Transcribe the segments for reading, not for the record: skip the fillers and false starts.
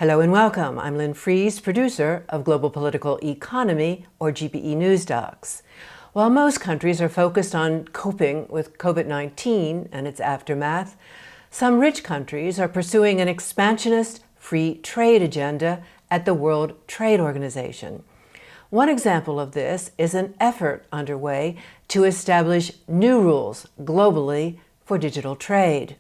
Hello and welcome. I'm Lynn Fries, producer of Global Political Economy, or GPENewsdocs. While most countries are focused on coping with COVID-19 and its aftermath, some rich countries are pursuing an expansionist free trade agenda at the World Trade Organization. One example of this is an effort underway to establish new rules globally for digital trade.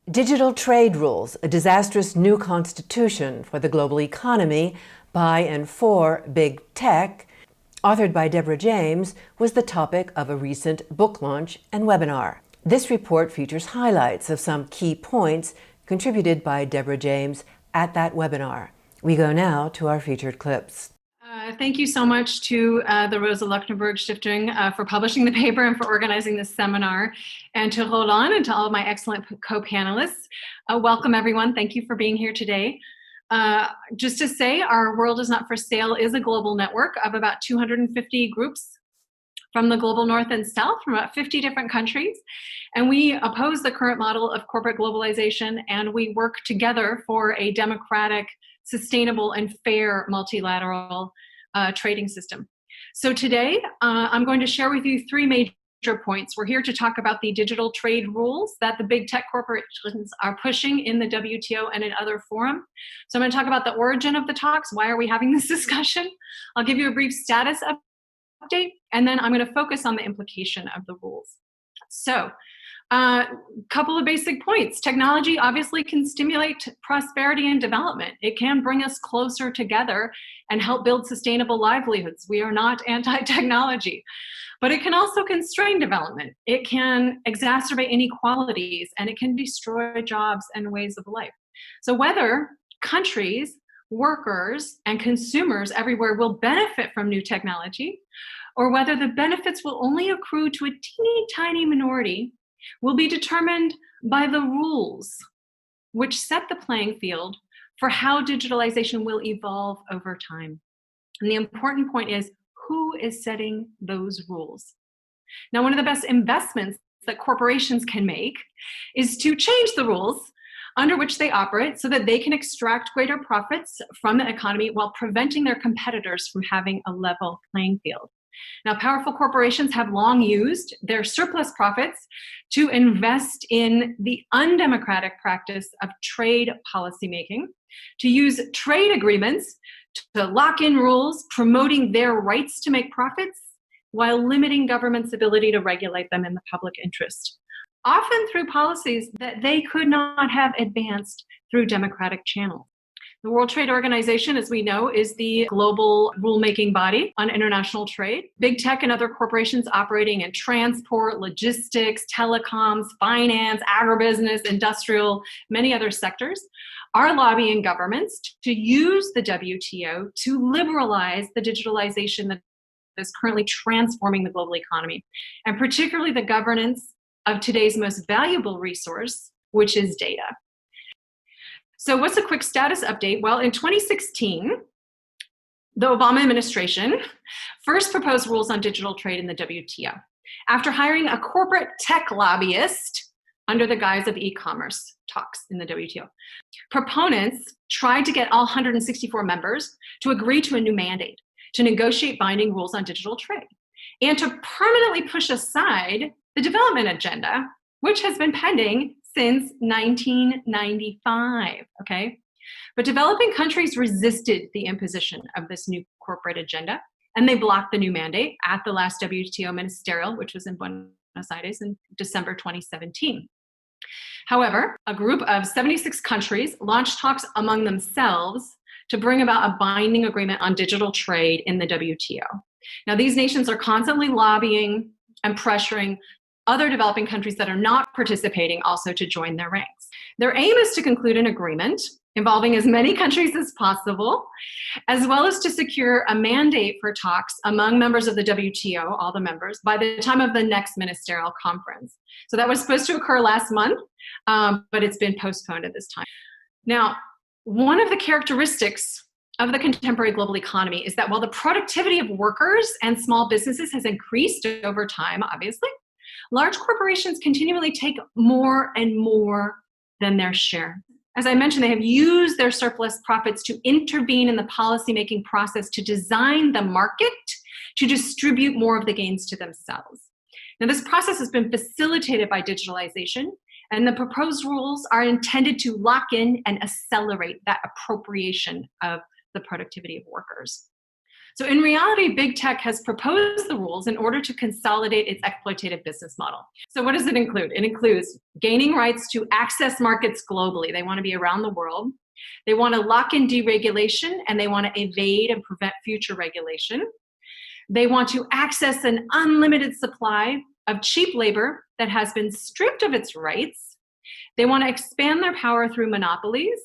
Digital Trade Rules, a disastrous new constitution for the global economy by and for big tech, authored by Deborah James, was the topic of a recent book launch and webinar. This report features highlights of some key points contributed by Deborah James at that webinar. We go now to our featured clips. Thank you so much to the Rosa Luxemburg Stiftung for publishing the paper and for organizing this seminar, and to Roland and to all of my excellent co-panelists. Welcome everyone, thank you for being here today. Just to say, Our World Is Not for Sale is a global network of about 250 groups from the global north and south, from about 50 different countries. And we oppose the current model of corporate globalization, and we work together for a democratic, sustainable, and fair multilateral trading system. So today, I'm going to share with you three major points. We're here to talk about the digital trade rules that the big tech corporations are pushing in the WTO and in other forums. So I'm going to talk about the origin of the talks. Why are we having this discussion? I'll give you a brief status update, and then I'm going to focus on the implication of the rules. So, couple of basic points. Technology obviously can stimulate prosperity and development. It can bring us closer together and help build sustainable livelihoods. We are not anti-technology. But it can also constrain development. It can exacerbate inequalities, and it can destroy jobs and ways of life. So whether countries, workers, and consumers everywhere will benefit from new technology, or whether the benefits will only accrue to a teeny tiny minority, will be determined by the rules which set the playing field for how digitalization will evolve over time. And the important point is, who is setting those rules? Now, one of the best investments that corporations can make is to change the rules under which they operate so that they can extract greater profits from the economy while preventing their competitors from having a level playing field. Now, powerful corporations have long used their surplus profits to invest in the undemocratic practice of trade policymaking, to use trade agreements to lock in rules promoting their rights to make profits while limiting government's ability to regulate them in the public interest, often through policies that they could not have advanced through democratic channels. The World Trade Organization, as we know, is the global rulemaking body on international trade. Big tech and other corporations operating in transport, logistics, telecoms, finance, agribusiness, industrial, many other sectors are lobbying governments to use the WTO to liberalize the digitalization that is currently transforming the global economy, and particularly the governance of today's most valuable resource, which is data. So what's a quick status update? Well, in 2016, the Obama administration first proposed rules on digital trade in the WTO after hiring a corporate tech lobbyist under the guise of e-commerce talks in the WTO. Proponents tried to get all 164 members to agree to a new mandate to negotiate binding rules on digital trade and to permanently push aside the development agenda, which has been pending since 1995, okay? But developing countries resisted the imposition of this new corporate agenda, and they blocked the new mandate at the last WTO ministerial, which was in Buenos Aires in December 2017. However, a group of 76 countries launched talks among themselves to bring about a binding agreement on digital trade in the WTO. Now, these nations are constantly lobbying and pressuring other developing countries that are not participating also to join their ranks. Their aim is to conclude an agreement involving as many countries as possible, as well as to secure a mandate for talks among members of the WTO, all the members, by the time of the next ministerial conference. So that was supposed to occur last month, but it's been postponed at this time. Now, one of the characteristics of the contemporary global economy is that while the productivity of workers and small businesses has increased over time, obviously, large corporations continually take more and more than their share. As I mentioned, they have used their surplus profits to intervene in the policymaking process to design the market to distribute more of the gains to themselves. Now, this process has been facilitated by digitalization, and the proposed rules are intended to lock in and accelerate that appropriation of the productivity of workers. So in reality, big tech has proposed the rules in order to consolidate its exploitative business model. So what does it include? It includes gaining rights to access markets globally. They want to be around the world. They want to lock in deregulation, and they want to evade and prevent future regulation. They want to access an unlimited supply of cheap labor that has been stripped of its rights. They want to expand their power through monopolies.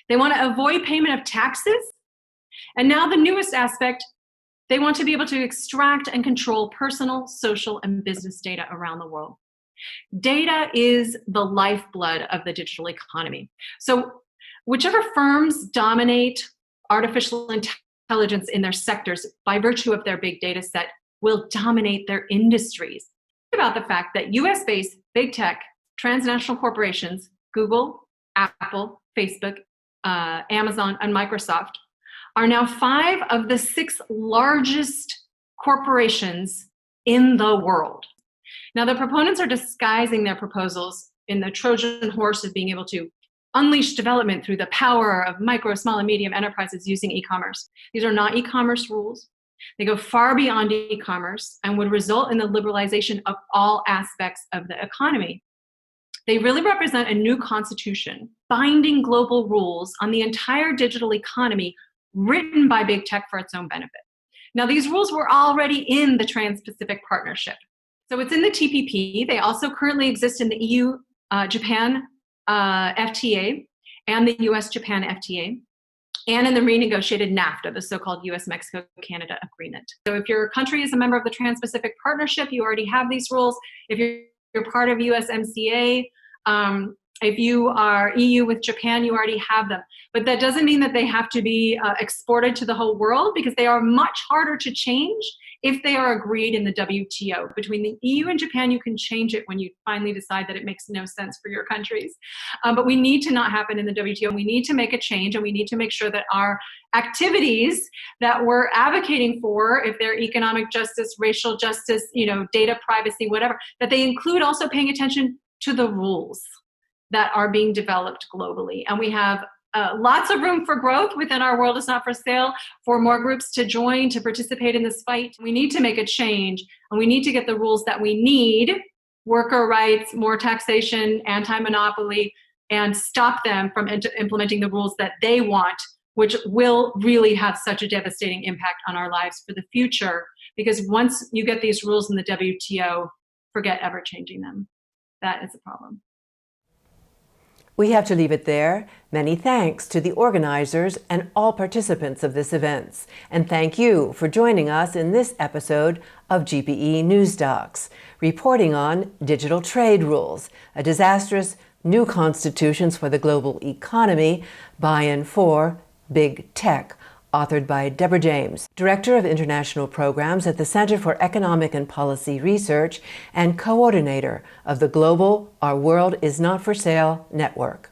They want to avoid payment of taxes. And now the newest aspect, they want to be able to extract and control personal, social, and business data around the world. Data is the lifeblood of the digital economy. So whichever firms dominate artificial intelligence in their sectors by virtue of their big data set will dominate their industries. Think about the fact that US-based big tech, transnational corporations, Google, Apple, Facebook, Amazon, and Microsoft, are now 5 of the 6 largest corporations in the world. Now, the proponents are disguising their proposals in the Trojan horse of being able to unleash development through the power of micro, small, and medium enterprises using e-commerce. These are not e-commerce rules. They go far beyond e-commerce and would result in the liberalization of all aspects of the economy. They really represent a new constitution, binding global rules on the entire digital economy written by big tech for its own benefit. Now, these rules were already in the Trans-Pacific Partnership. So it's in the TPP. They also currently exist in the EU-Japan FTA and the US-Japan FTA, and in the renegotiated NAFTA, the so-called US-Mexico-Canada agreement. So if your country is a member of the Trans-Pacific Partnership, you already have these rules. If you're part of USMCA, if you are EU with Japan, you already have them. But that doesn't mean that they have to be exported to the whole world, because they are much harder to change if they are agreed in the WTO. Between the EU and Japan, you can change it when you finally decide that it makes no sense for your countries. But we need to not happen in the WTO. We need to make a change, and we need to make sure that our activities that we're advocating for, if they're economic justice, racial justice, data privacy, whatever, that they include also paying attention to the rules that are being developed globally. And we have lots of room for growth within our World Is Not for Sale, for more groups to join, to participate in this fight. We need to make a change, and we need to get the rules that we need: worker rights, more taxation, anti-monopoly, and stop them from implementing the rules that they want, which will really have such a devastating impact on our lives for the future. Because once you get these rules in the WTO, forget ever changing them. That is a problem. We have to leave it there. Many thanks to the organizers and all participants of this event. And thank you for joining us in this episode of GPE News Docs, reporting on digital trade rules, a disastrous new constitutions for the global economy by and for big tech, authored by Deborah James, Director of International Programs at the Center for Economic and Policy Research and coordinator of the global Our World Is Not for Sale network.